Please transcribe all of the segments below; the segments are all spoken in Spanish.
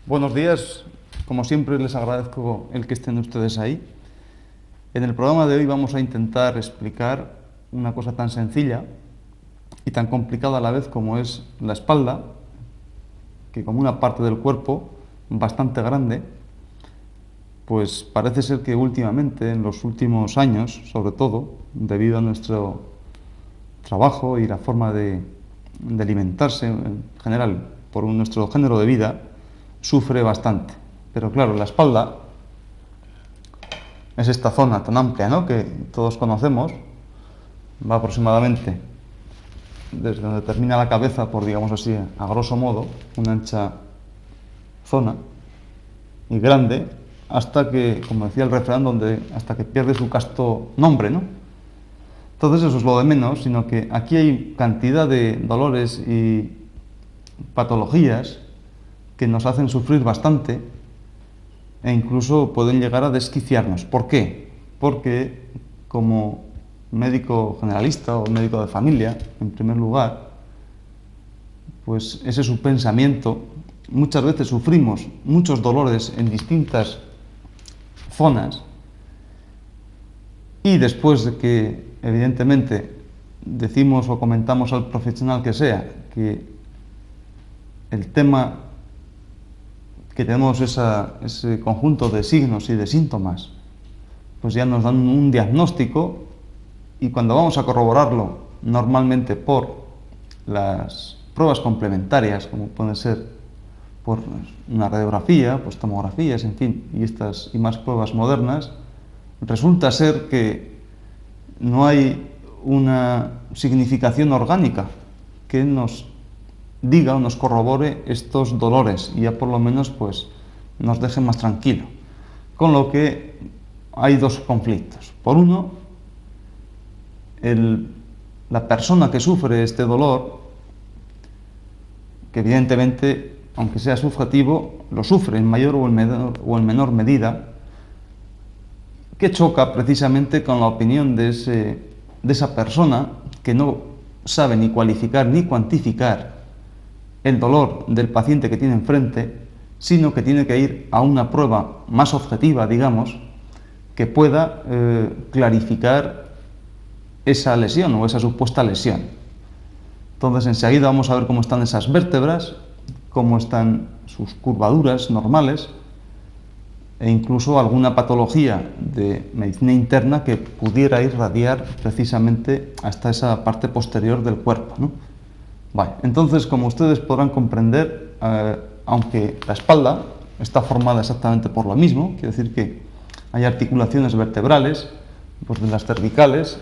Buenos días, como siempre les agradezco el que estén ustedes ahí. En el programa de hoy vamos a intentar explicar una cosa tan sencilla y tan complicada a la vez como es la espalda, que como una parte del cuerpo bastante grande, pues parece ser que últimamente, en los últimos años, sobre todo, debido a nuestro trabajo y la forma de alimentarse en general por nuestro género de vida, sufre bastante. Pero claro, la espalda es esta zona tan amplia, ¿no?, que todos conocemos. Va aproximadamente desde donde termina la cabeza, por digamos así, a grosso modo, una ancha zona y grande, hasta que, como decía el refrán, hasta que pierde su casto nombre, ¿no? Entonces eso es lo de menos, sino que aquí hay cantidad de dolores y patologías que nos hacen sufrir bastante e incluso pueden llegar a desquiciarnos. ¿Por qué? Porque como médico generalista o médico de familia, en primer lugar, pues ese es su pensamiento. Muchas veces sufrimos muchos dolores en distintas zonas y después de que, evidentemente, decimos o comentamos al profesional que sea que el tema, que tenemos ese conjunto de signos y de síntomas, pues ya nos dan un diagnóstico, y cuando vamos a corroborarlo normalmente por las pruebas complementarias, como pueden ser por una radiografía, pues tomografías, en fin, y estas y más pruebas modernas, resulta ser que no hay una significación orgánica que nos diga o nos corrobore estos dolores y ya por lo menos pues nos deje más tranquilo. Con lo que hay dos conflictos. Por uno, la persona que sufre este dolor, que evidentemente, aunque sea subjetivo, lo sufre en mayor o en menor medida, que choca precisamente con la opinión de esa persona que no sabe ni cualificar ni cuantificar el dolor del paciente que tiene enfrente, sino que tiene que ir a una prueba más objetiva, digamos, que pueda clarificar esa lesión o esa supuesta lesión. Entonces enseguida vamos a ver cómo están esas vértebras, cómo están sus curvaduras normales e incluso alguna patología de medicina interna que pudiera irradiar precisamente hasta esa parte posterior del cuerpo, ¿no? Vale, entonces, como ustedes podrán comprender, aunque la espalda está formada exactamente por lo mismo, quiere decir que hay articulaciones vertebrales, pues de las cervicales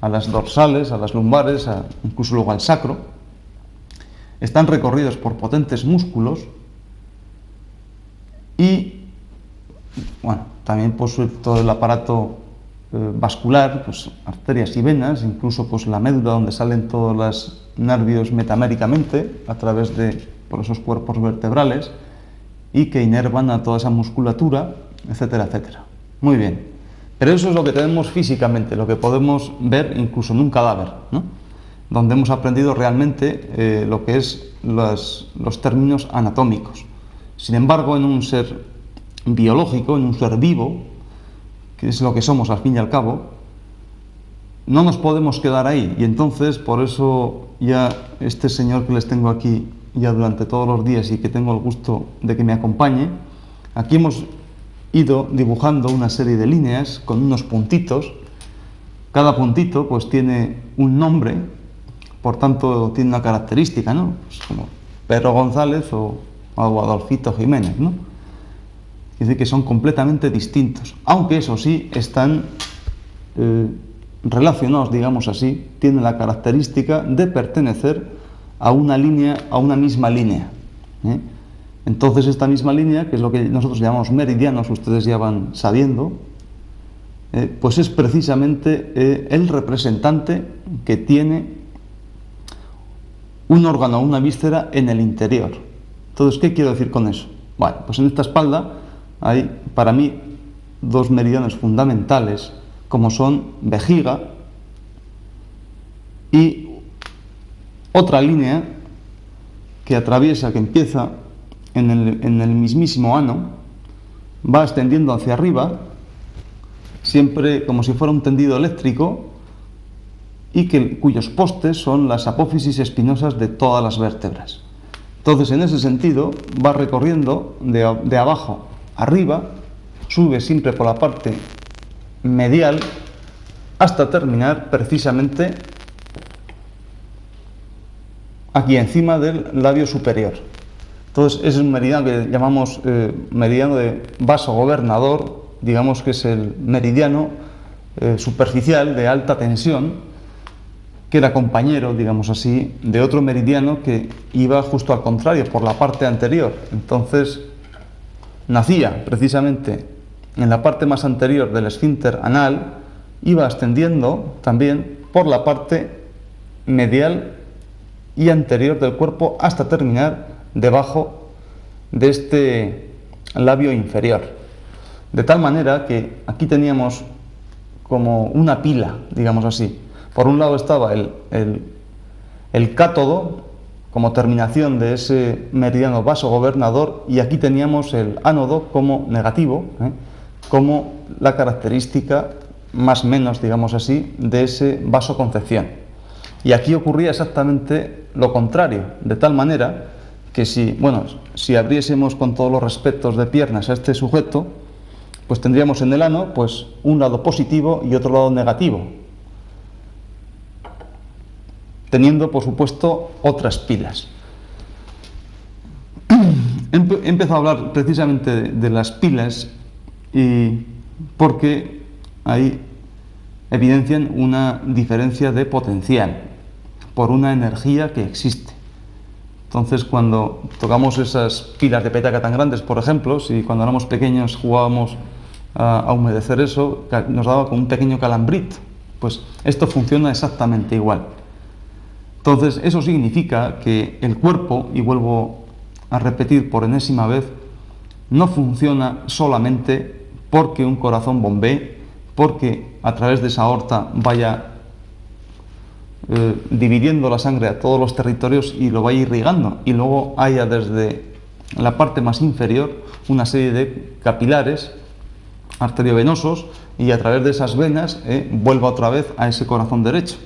a las dorsales, a las lumbares, incluso luego al sacro, están recorridos por potentes músculos y, bueno, también pues todo el aparato vascular, pues arterias y venas, incluso pues la médula donde salen todos los nervios metaméricamente a través por esos cuerpos vertebrales y que inervan a toda esa musculatura, etcétera, etcétera. Muy bien. Pero eso es lo que tenemos físicamente, lo que podemos ver incluso en un cadáver, ¿no?, donde hemos aprendido realmente lo que es los términos anatómicos. Sin embargo, en un ser biológico, en un ser vivo, que es lo que somos al fin y al cabo, no nos podemos quedar ahí. Y entonces, por eso ya este señor que les tengo aquí ya durante todos los días y que tengo el gusto de que me acompañe, aquí hemos ido dibujando una serie de líneas con unos puntitos. Cada puntito pues tiene un nombre, por tanto tiene una característica, ¿no? Pues como Pedro González o Adolfito Jiménez, ¿no? Es decir, que son completamente distintos, aunque eso sí están relacionados, digamos así, tienen la característica de pertenecer a una línea, a una misma línea, ¿eh? Entonces esta misma línea, que es lo que nosotros llamamos meridianos, ustedes ya van sabiendo, pues es precisamente el representante que tiene un órgano o una víscera en el interior. Entonces, ¿qué quiero decir con eso? Bueno, pues en esta espalda hay, para mí, dos meridianos fundamentales, como son vejiga y otra línea que atraviesa, que empieza en el mismísimo ano, va extendiendo hacia arriba, siempre como si fuera un tendido eléctrico, y cuyos postes son las apófisis espinosas de todas las vértebras. Entonces, en ese sentido, va recorriendo de abajo arriba, sube siempre por la parte medial, hasta terminar precisamente aquí encima del labio superior. Entonces, ese es un meridiano que llamamos meridiano de vaso gobernador, digamos que es el meridiano superficial de alta tensión, que era compañero, digamos así, de otro meridiano que iba justo al contrario, por la parte anterior. Entonces, nacía precisamente en la parte más anterior del esfínter anal, iba ascendiendo también por la parte medial y anterior del cuerpo hasta terminar debajo de este labio inferior. De tal manera que aquí teníamos como una pila, digamos así. Por un lado estaba el cátodo, como terminación de ese meridiano vaso gobernador, y aquí teníamos el ánodo como negativo, como la característica más menos, digamos así, de ese vaso concepción. Y aquí ocurría exactamente lo contrario, de tal manera que si abriésemos con todos los respetos de piernas a este sujeto, pues tendríamos en el ano pues un lado positivo y otro lado negativo, teniendo, por supuesto, otras pilas. He empezado a hablar precisamente de las pilas porque ahí evidencian una diferencia de potencial por una energía que existe. Entonces, cuando tocamos esas pilas de petaca tan grandes, por ejemplo, si cuando éramos pequeños jugábamos a humedecer eso, nos daba como un pequeño calambrito, pues esto funciona exactamente igual. Entonces, eso significa que el cuerpo, y vuelvo a repetir por enésima vez, no funciona solamente porque un corazón bombee, porque a través de esa aorta vaya dividiendo la sangre a todos los territorios y lo vaya irrigando, y luego haya desde la parte más inferior una serie de capilares arteriovenosos, y a través de esas venas vuelva otra vez a ese corazón derecho.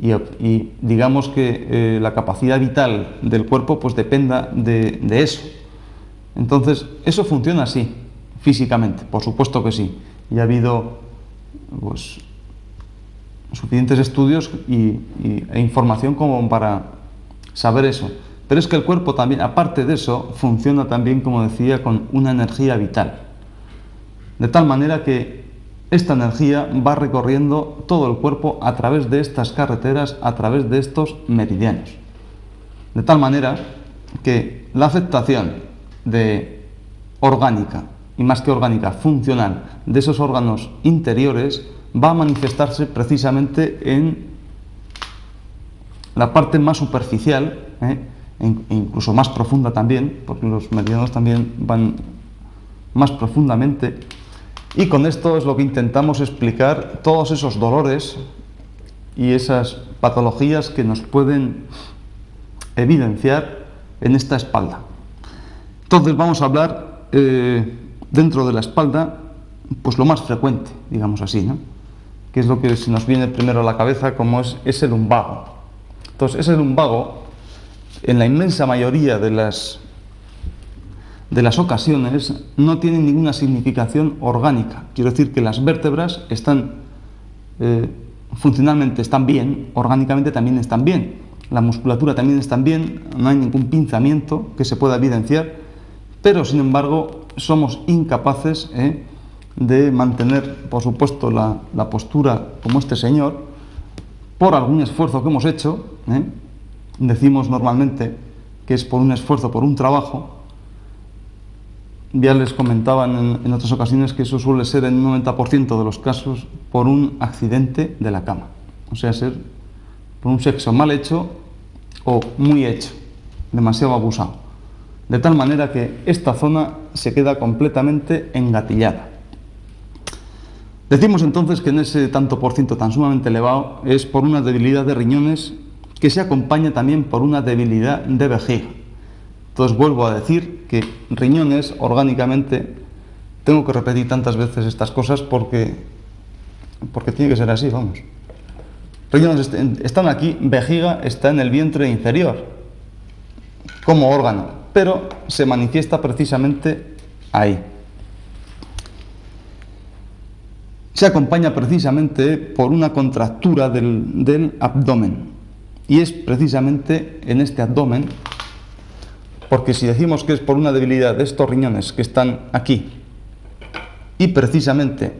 Y digamos que la capacidad vital del cuerpo pues dependa de eso. Entonces, eso funciona así, físicamente, por supuesto que sí. Y ha habido pues suficientes estudios e información como para saber eso. Pero es que el cuerpo también, aparte de eso, funciona también, como decía, con una energía vital. De tal manera que esta energía va recorriendo todo el cuerpo a través de estas carreteras, a través de estos meridianos. De tal manera que la afectación orgánica, y más que orgánica, funcional, de esos órganos interiores va a manifestarse precisamente en la parte más superficial, e incluso más profunda también, porque los meridianos también van más profundamente. Y con esto es lo que intentamos explicar todos esos dolores y esas patologías que nos pueden evidenciar en esta espalda. Entonces vamos a hablar dentro de la espalda, pues lo más frecuente, digamos así, ¿no? Que es lo que se nos viene primero a la cabeza, como es el lumbago. Entonces, ese lumbago, en la inmensa mayoría de las ocasiones, no tiene ninguna significación orgánica. Quiero decir que las vértebras están funcionalmente están bien, orgánicamente también están bien, la musculatura también está bien, no hay ningún pinzamiento que se pueda evidenciar, pero sin embargo somos incapaces de mantener, por supuesto, la postura como este señor, por algún esfuerzo que hemos hecho. Decimos normalmente que es por un esfuerzo, por un trabajo. Ya les comentaban en otras ocasiones que eso suele ser en un 90% de los casos por un accidente de la cama, o sea, ser por un sexo mal hecho o muy hecho, demasiado abusado, de tal manera que esta zona se queda completamente engatillada. Decimos entonces que en ese tanto por ciento tan sumamente elevado es por una debilidad de riñones que se acompaña también por una debilidad de vejiga. Entonces vuelvo a decir que riñones, orgánicamente, tengo que repetir tantas veces estas cosas porque tiene que ser así, vamos. Riñones están aquí, vejiga está en el vientre inferior, como órgano, pero se manifiesta precisamente ahí. Se acompaña precisamente por una contractura del abdomen. Y es precisamente en este abdomen, porque si decimos que es por una debilidad de estos riñones que están aquí, y precisamente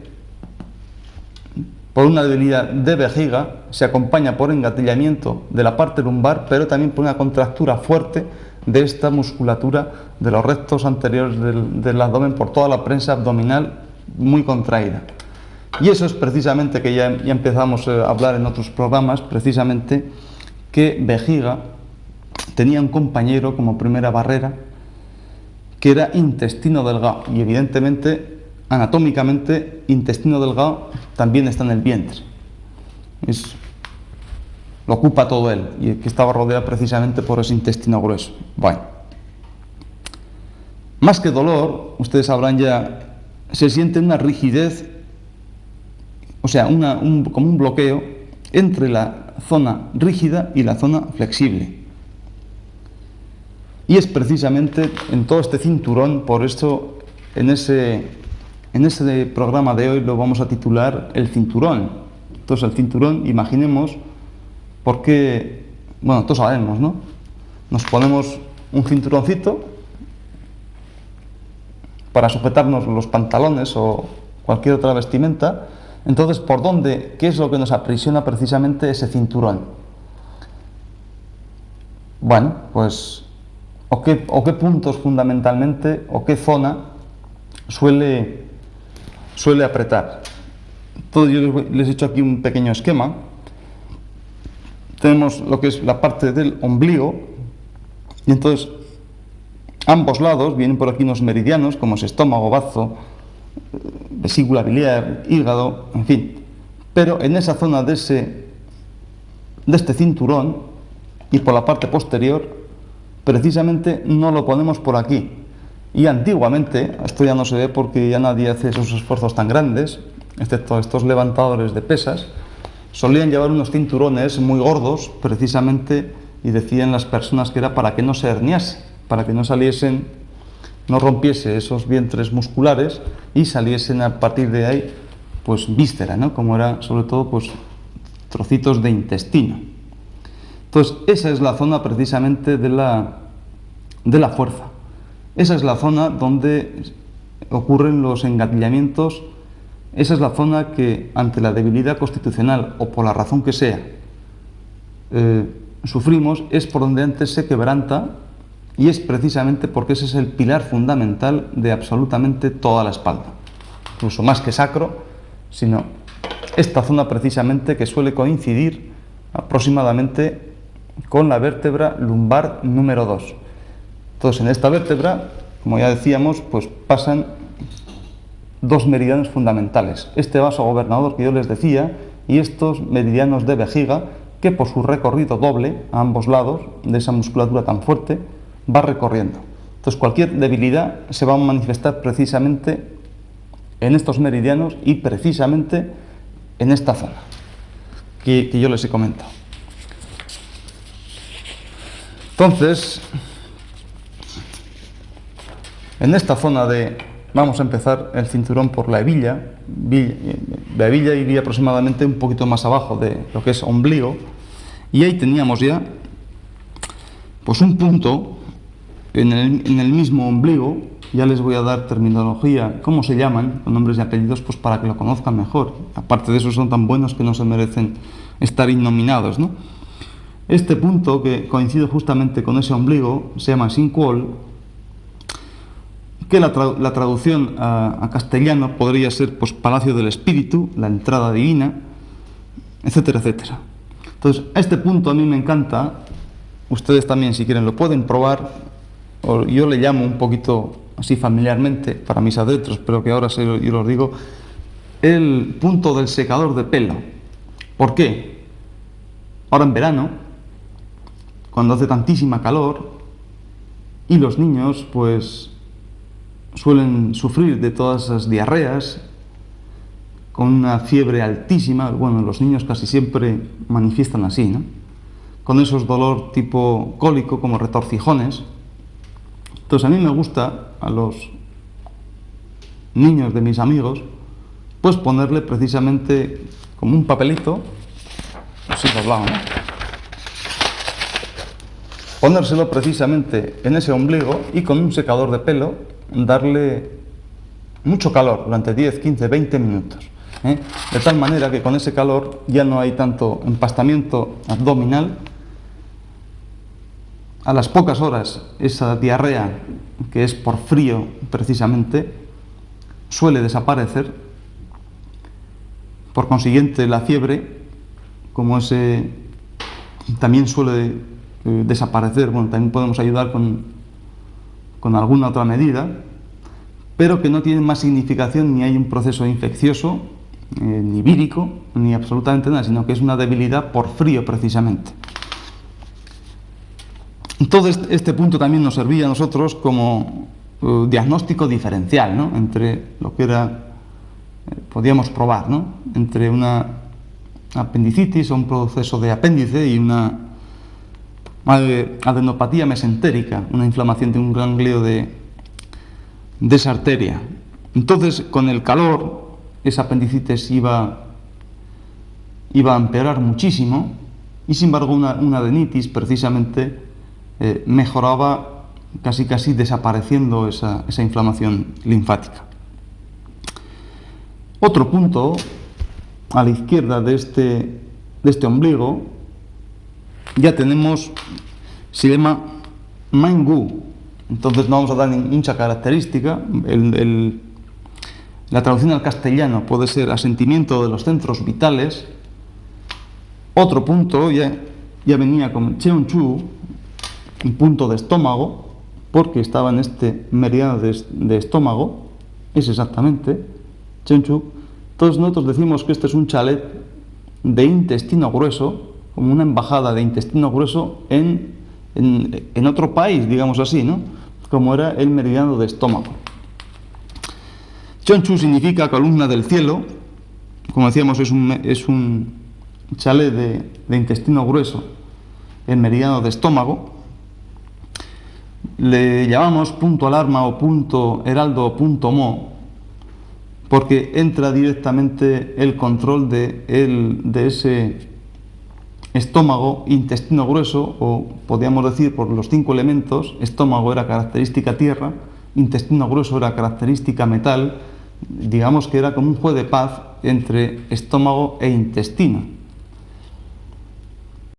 por una debilidad de vejiga, se acompaña por engatillamiento de la parte lumbar, pero también por una contractura fuerte de esta musculatura de los rectos anteriores del abdomen, por toda la prensa abdominal muy contraída. Y eso es precisamente, que ya empezamos a hablar en otros programas, precisamente que vejiga tenía un compañero como primera barrera que era intestino delgado, y evidentemente, anatómicamente, intestino delgado también está en el vientre. Lo ocupa todo él, y que estaba rodeado precisamente por ese intestino grueso. Bueno, más que dolor, ustedes sabrán ya, se siente una rigidez, o sea, como un bloqueo entre la zona rígida y la zona flexible. Y es precisamente en todo este cinturón, por eso en ese programa de hoy lo vamos a titular el cinturón. Entonces el cinturón, imaginemos, porque, bueno, todos sabemos, ¿no? Nos ponemos un cinturoncito para sujetarnos los pantalones o cualquier otra vestimenta. Entonces, ¿por dónde? ¿Qué es lo que nos aprisiona precisamente ese cinturón? Bueno, pues, ¿o qué puntos fundamentalmente, o qué zona suele apretar? Entonces, yo les he hecho aquí un pequeño esquema. Tenemos lo que es la parte del ombligo, y entonces ambos lados vienen por aquí unos meridianos, como es estómago, bazo, vesícula biliar, hígado, en fin. Pero en esa zona de este cinturón y por la parte posterior, precisamente no lo ponemos por aquí. Y antiguamente, esto ya no se ve porque ya nadie hace esos esfuerzos tan grandes, excepto estos levantadores de pesas, solían llevar unos cinturones muy gordos, precisamente, y decían las personas que era para que no se herniase, para que no saliesen, no rompiese esos vientres musculares y saliesen a partir de ahí, pues víscera, ¿no? Como era sobre todo, pues trocitos de intestino. Entonces, esa es la zona precisamente de la fuerza. Esa es la zona donde ocurren los engatillamientos. Esa es la zona que, ante la debilidad constitucional o por la razón que sea, sufrimos, es por donde antes se quebranta, y es precisamente porque ese es el pilar fundamental de absolutamente toda la espalda, incluso más que sacro, sino esta zona precisamente que suele coincidir aproximadamente con la vértebra lumbar número 2. Entonces, en esta vértebra, como ya decíamos, pues pasan dos meridianos fundamentales, este vaso gobernador que yo les decía y estos meridianos de vejiga, que por su recorrido doble a ambos lados de esa musculatura tan fuerte va recorriendo. Entonces, cualquier debilidad se va a manifestar precisamente en estos meridianos y precisamente en esta zona que yo les he comentado. Entonces, en esta zona vamos a empezar el cinturón por la hebilla. La hebilla iría aproximadamente un poquito más abajo de lo que es ombligo, y ahí teníamos ya pues un punto en el mismo ombligo. Ya les voy a dar terminología, cómo se llaman, con nombres y apellidos, pues para que lo conozcan mejor. Aparte de eso, son tan buenos que no se merecen estar innominados, ¿no? Este punto, que coincide justamente con ese ombligo, se llama Synquol, que la traducción a castellano podría ser pues Palacio del Espíritu, la entrada divina, etcétera, etcétera. Entonces, a este punto a mí me encanta, ustedes también si quieren lo pueden probar, o yo le llamo un poquito así familiarmente para mis adentros, pero que ahora yo los digo, el punto del secador de pelo. ¿Por qué? Ahora en verano, cuando hace tantísima calor, y los niños pues suelen sufrir de todas esas diarreas con una fiebre altísima. Bueno, los niños casi siempre manifiestan así, ¿no? Con esos dolor tipo cólico, como retorcijones. Entonces a mí me gusta, a los niños de mis amigos, pues ponerle precisamente como un papelito, así doblado, ¿no? Ponérselo precisamente en ese ombligo y con un secador de pelo darle mucho calor durante 10, 15, 20 minutos. De tal manera que con ese calor ya no hay tanto empastamiento abdominal. A las pocas horas esa diarrea, que es por frío precisamente, suele desaparecer. Por consiguiente, la fiebre, como ese también suele desaparecer, bueno, también podemos ayudar con alguna otra medida, pero que no tiene más significación, ni hay un proceso infeccioso, ni vírico, ni absolutamente nada, sino que es una debilidad por frío precisamente. Entonces, este punto también nos servía a nosotros como diagnóstico diferencial, ¿no? Entre lo que era, podíamos probar, ¿no? Entre una apendicitis o un proceso de apéndice y una adenopatía mesentérica, una inflamación de un ganglio de esa arteria. Entonces, con el calor, esa apendicitis iba a empeorar muchísimo, y sin embargo una adenitis precisamente mejoraba casi desapareciendo esa inflamación linfática. Otro punto a la izquierda de este ombligo ya tenemos, se llama Maingu. Entonces no vamos a dar mucha característica. La traducción al castellano puede ser asentimiento de los centros vitales. Otro punto ya venía con Cheonchu, un punto de estómago, porque estaba en este meridiano de estómago, es exactamente Cheonchu. Entonces nosotros decimos que este es un chalet de intestino grueso, como una embajada de intestino grueso en otro país, digamos así, ¿no? Como era el meridiano de estómago. Cheonchu significa columna del cielo. Como decíamos, es un chalet de intestino grueso, el meridiano de estómago. Le llamamos punto alarma o punto heraldo o punto mo, porque entra directamente el control de ese estómago, intestino grueso, o podríamos decir por los 5 elementos. Estómago era característica tierra, intestino grueso era característica metal. Digamos que era como un juego de paz entre estómago e intestino.